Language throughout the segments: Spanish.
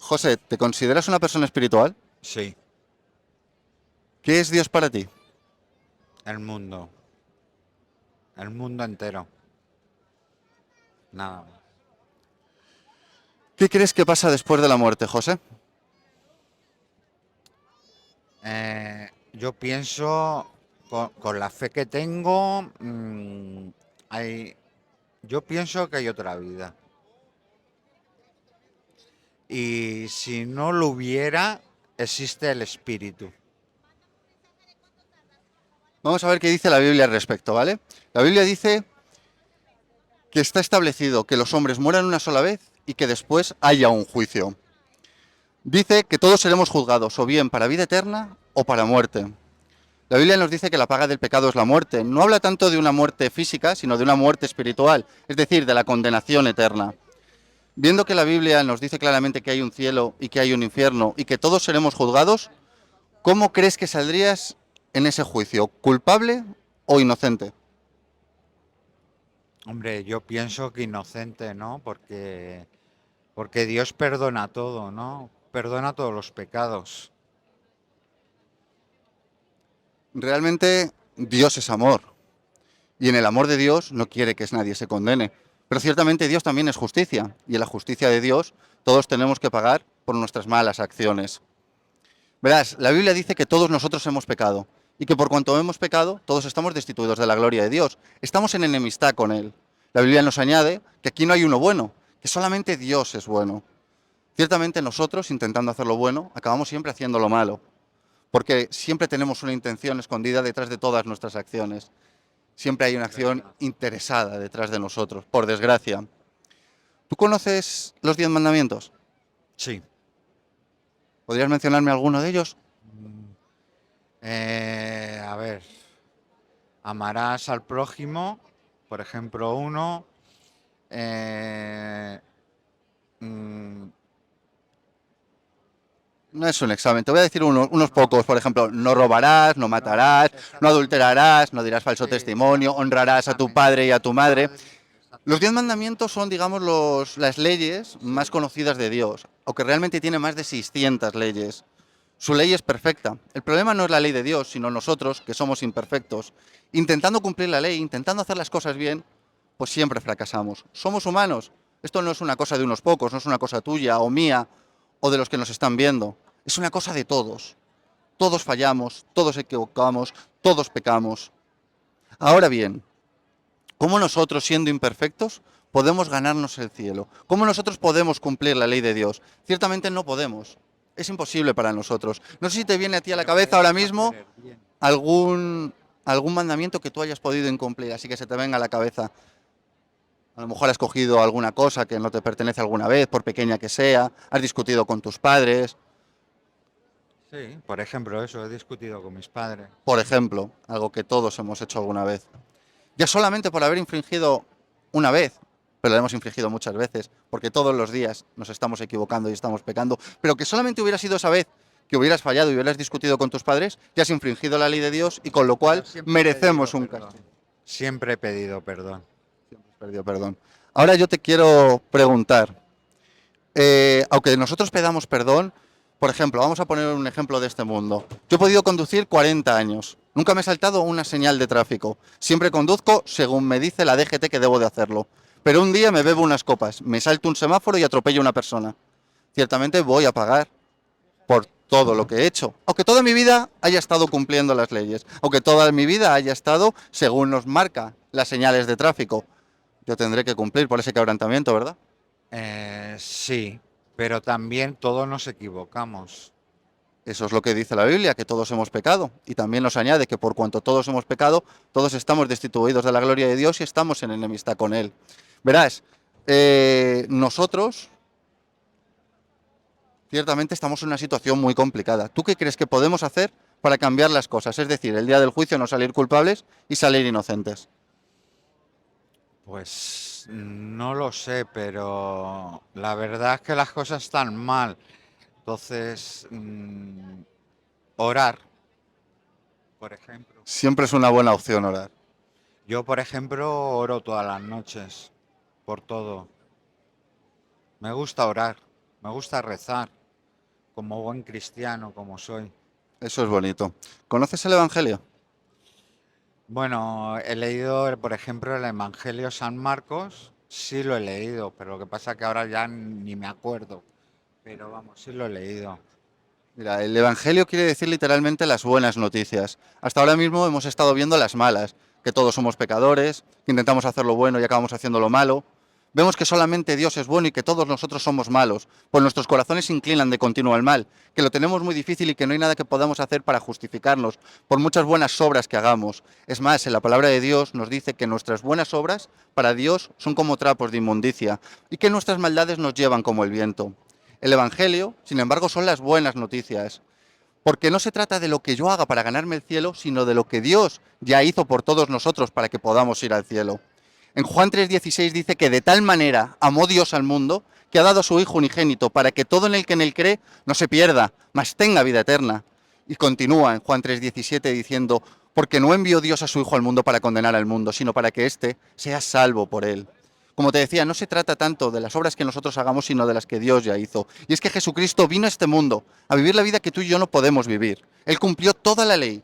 José, ¿te consideras una persona espiritual? Sí, ¿Qué es Dios para ti? el mundo, el mundo entero, nada más. ¿Qué crees que pasa después de la muerte, José? Yo pienso, con la fe que tengo, hay, yo pienso que hay otra vida. Y si no lo hubiera, existe el espíritu. Vamos a ver qué dice la Biblia al respecto, ¿vale? La Biblia dice que está establecido que los hombres mueran una sola vez y que después haya un juicio. Dice que todos seremos juzgados o bien para vida eterna o para muerte. La Biblia nos dice que la paga del pecado es la muerte. No habla tanto de una muerte física, sino de una muerte espiritual, es decir, de la condenación eterna. Viendo que la Biblia nos dice claramente que hay un cielo y que hay un infierno y que todos seremos juzgados, ¿cómo crees que saldrías en ese juicio? ¿Culpable o inocente? Hombre, yo pienso que inocente, ¿no? Porque Dios perdona todo, ¿no? Perdona todos los pecados. Realmente Dios es amor y en el amor de Dios no quiere que nadie se condene. Pero ciertamente Dios también es justicia y en la justicia de Dios todos tenemos que pagar por nuestras malas acciones. Verás, la Biblia dice que todos nosotros hemos pecado y que por cuanto hemos pecado, todos estamos destituidos de la gloria de Dios. Estamos en enemistad con Él. La Biblia nos añade que aquí no hay uno bueno, que solamente Dios es bueno. Ciertamente nosotros, intentando hacer lo bueno, acabamos siempre haciendo lo malo, porque siempre tenemos una intención escondida detrás de todas nuestras acciones. Siempre hay una acción ¿Verdad? interesada detrás de nosotros, por desgracia. ¿Tú conoces los 10 mandamientos? Sí. ¿Podrías mencionarme alguno de ellos? A ver, amarás al prójimo, por ejemplo, uno. eh, mm, No es un examen, te voy a decir unos no, pocos, por ejemplo, no robarás, no no, matarás, no exactamente. adulterarás, no dirás falso Sí, testimonio, honrarás a tu padre y a tu madre. padre, Los diez exactamente. mandamientos son, digamos, las leyes más Sí, conocidas de Dios, aunque realmente tiene más de 600 leyes. Su ley es perfecta. El problema no es la ley de Dios, sino nosotros, que somos imperfectos. Intentando cumplir la ley, intentando hacer las cosas bien, pues siempre fracasamos. Somos humanos. Esto no es una cosa de unos pocos, no es una cosa tuya o mía o de los que nos están viendo. Es una cosa de todos. Todos fallamos, todos equivocamos, todos pecamos. Ahora bien, ¿cómo nosotros, siendo imperfectos, podemos ganarnos el cielo? ¿Cómo nosotros podemos cumplir la ley de Dios? Ciertamente no podemos. Es imposible para nosotros. No sé si te viene a ti a la pero cabeza ahora podemos hacer mismo el bien. algún mandamiento que tú hayas podido incumplir, así que se te venga a la cabeza. A lo mejor has cogido alguna cosa que no te pertenece alguna vez, por pequeña que sea, has discutido con tus padres, Sí, por ejemplo, eso he discutido con mis padres. por ejemplo, algo que todos hemos hecho alguna vez. Ya solamente por haber infringido una vez, pero lo hemos infringido muchas veces, porque todos los días nos estamos equivocando y estamos pecando, pero que solamente hubiera sido esa vez que hubieras fallado y hubieras discutido con tus padres, ya has infringido la ley de Dios y con lo Pero cual siempre he pedido merecemos un perdón. castigo. Siempre he pedido perdón. Siempre has perdido perdón. Ahora yo te quiero preguntar, aunque nosotros pedamos perdón, por ejemplo, vamos a poner un ejemplo de este mundo. Yo he podido conducir 40 años. Nunca me he saltado una señal de tráfico. Siempre conduzco según me dice la DGT que debo de hacerlo. Pero un día me bebo unas copas, me salto un semáforo y atropello a una persona. Ciertamente voy a pagar por todo lo que he hecho. Aunque toda mi vida haya estado cumpliendo las leyes. Aunque toda mi vida haya estado según nos marca las señales de tráfico. Yo tendré que cumplir por ese quebrantamiento, ¿verdad? Sí, pero también todos nos equivocamos. Eso es lo que dice la Biblia, que todos hemos pecado. Y también nos añade que por cuanto todos hemos pecado, todos estamos destituidos de la gloria de Dios y estamos en enemistad con Él. Verás, nosotros ciertamente estamos en una situación muy complicada. ¿Tú qué crees que podemos hacer para cambiar las cosas? Es decir, el día del juicio no salir culpables y salir inocentes. Pues no lo sé, pero la verdad es que las cosas están mal. Entonces, orar, por ejemplo. Siempre es una buena opción orar. Yo, por ejemplo, oro todas las noches, por todo. Me gusta orar, Me gusta rezar, como buen cristiano, como soy. Eso es bonito. ¿Conoces el Evangelio? Bueno, he leído, por ejemplo, el Evangelio San Marcos, sí lo he leído, pero lo que pasa es que ahora ya ni me acuerdo. Pero vamos, sí lo he leído. Mira, el Evangelio quiere decir literalmente las buenas noticias. Hasta ahora mismo hemos estado viendo las malas, que todos somos pecadores, que intentamos hacer lo bueno y acabamos haciendo lo malo. Vemos que solamente Dios es bueno y que todos nosotros somos malos, pues nuestros corazones se inclinan de continuo al mal, que lo tenemos muy difícil y que no hay nada que podamos hacer para justificarnos, por muchas buenas obras que hagamos. Es más, en la palabra de Dios nos dice que nuestras buenas obras para Dios son como trapos de inmundicia y que nuestras maldades nos llevan como el viento. El Evangelio, sin embargo, son las buenas noticias, porque no se trata de lo que yo haga para ganarme el cielo, sino de lo que Dios ya hizo por todos nosotros para que podamos ir al cielo. En Juan 3:16 dice que de tal manera amó Dios al mundo que ha dado a su Hijo unigénito para que todo en el que en él cree no se pierda, mas tenga vida eterna. Y continúa en Juan 3:17 diciendo, porque no envió Dios a su Hijo al mundo para condenar al mundo, sino para que éste sea salvo por él. Como te decía, no se trata tanto de las obras que nosotros hagamos, sino de las que Dios ya hizo. Y es que Jesucristo vino a este mundo a vivir la vida que tú y yo no podemos vivir. Él cumplió toda la ley.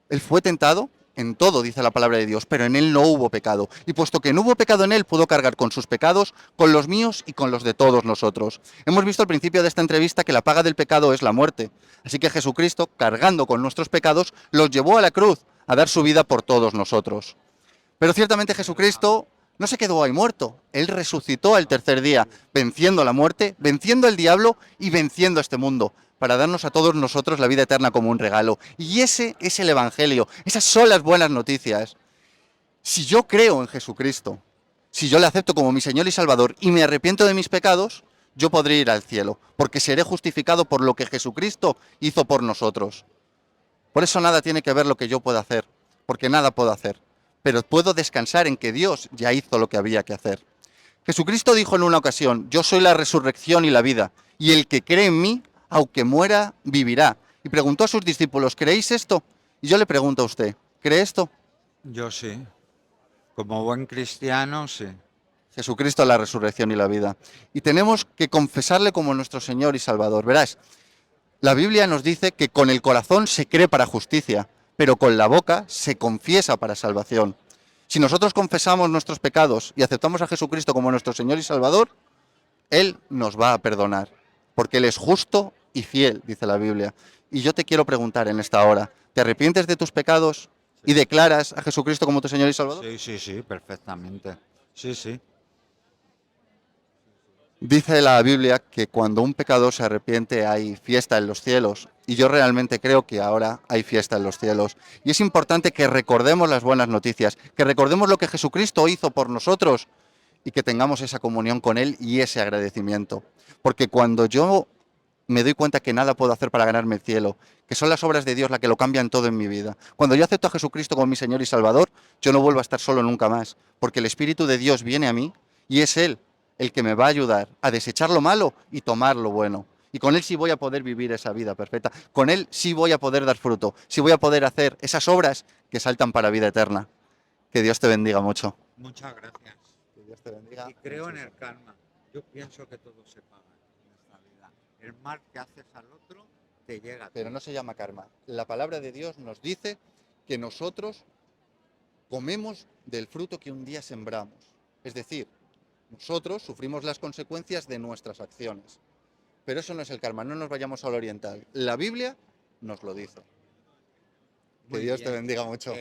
Él fue tentado en todo, dice la palabra de Dios, pero en él no hubo pecado. Y puesto que no hubo pecado en él, pudo cargar con sus pecados, con los míos y con los de todos nosotros. Hemos visto al principio de esta entrevista que la paga del pecado es la muerte. Así que Jesucristo, cargando con nuestros pecados, los llevó a la cruz a dar su vida por todos nosotros. Pero ciertamente Jesucristo no se quedó ahí muerto. Él resucitó al tercer día, venciendo la muerte, venciendo al diablo y venciendo a este mundo, para darnos a todos nosotros la vida eterna como un regalo. Y ese es el Evangelio. Esas son las buenas noticias. Si yo creo en Jesucristo, si yo le acepto como mi Señor y Salvador y me arrepiento de mis pecados, yo podré ir al cielo, porque seré justificado por lo que Jesucristo hizo por nosotros. Por eso nada tiene que ver lo que yo pueda hacer, porque nada puedo hacer. Pero puedo descansar en que Dios ya hizo lo que había que hacer. Jesucristo dijo en una ocasión, yo soy la resurrección y la vida, y el que cree en mí, aunque muera, vivirá. Y preguntó a sus discípulos, ¿creéis esto? Y yo le pregunto a usted, ¿cree esto? Yo sí. Como buen cristiano, sí. Jesucristo es la resurrección y la vida. Y tenemos que confesarle como nuestro Señor y Salvador. Verás, la Biblia nos dice que con el corazón se cree para justicia, pero con la boca se confiesa para salvación. Si nosotros confesamos nuestros pecados y aceptamos a Jesucristo como nuestro Señor y Salvador, Él nos va a perdonar, porque Él es justo y fiel, dice la Biblia. Y yo te quiero preguntar en esta hora, ¿te arrepientes de tus pecados y declaras a Jesucristo como tu Señor y Salvador? Sí, sí, sí, perfectamente. Sí, sí. Dice la Biblia que cuando un pecador se arrepiente hay fiesta en los cielos y yo realmente creo que ahora hay fiesta en los cielos. Y es importante que recordemos las buenas noticias, que recordemos lo que Jesucristo hizo por nosotros y que tengamos esa comunión con Él y ese agradecimiento. Porque cuando yo me doy cuenta que nada puedo hacer para ganarme el cielo, que son las obras de Dios las que lo cambian todo en mi vida. Cuando yo acepto a Jesucristo como mi Señor y Salvador, yo no vuelvo a estar solo nunca más, porque el Espíritu de Dios viene a mí y es Él el que me va a ayudar a desechar lo malo y tomar lo bueno. Y con Él sí voy a poder vivir esa vida perfecta. Con Él sí voy a poder dar fruto, sí voy a poder hacer esas obras que saltan para vida eterna. Que Dios te bendiga mucho. Muchas gracias. Que Dios te bendiga. Y creo en el karma. Yo pienso que todo se paga en esta vida. El mal que haces al otro te llega a ti. Pero no se llama karma. La palabra de Dios nos dice que nosotros comemos del fruto que un día sembramos. Es decir, nosotros sufrimos las consecuencias de nuestras acciones. Pero eso no es el karma, no nos vayamos al oriental. La Biblia nos lo dice. Que Muy Dios te bien. bendiga mucho.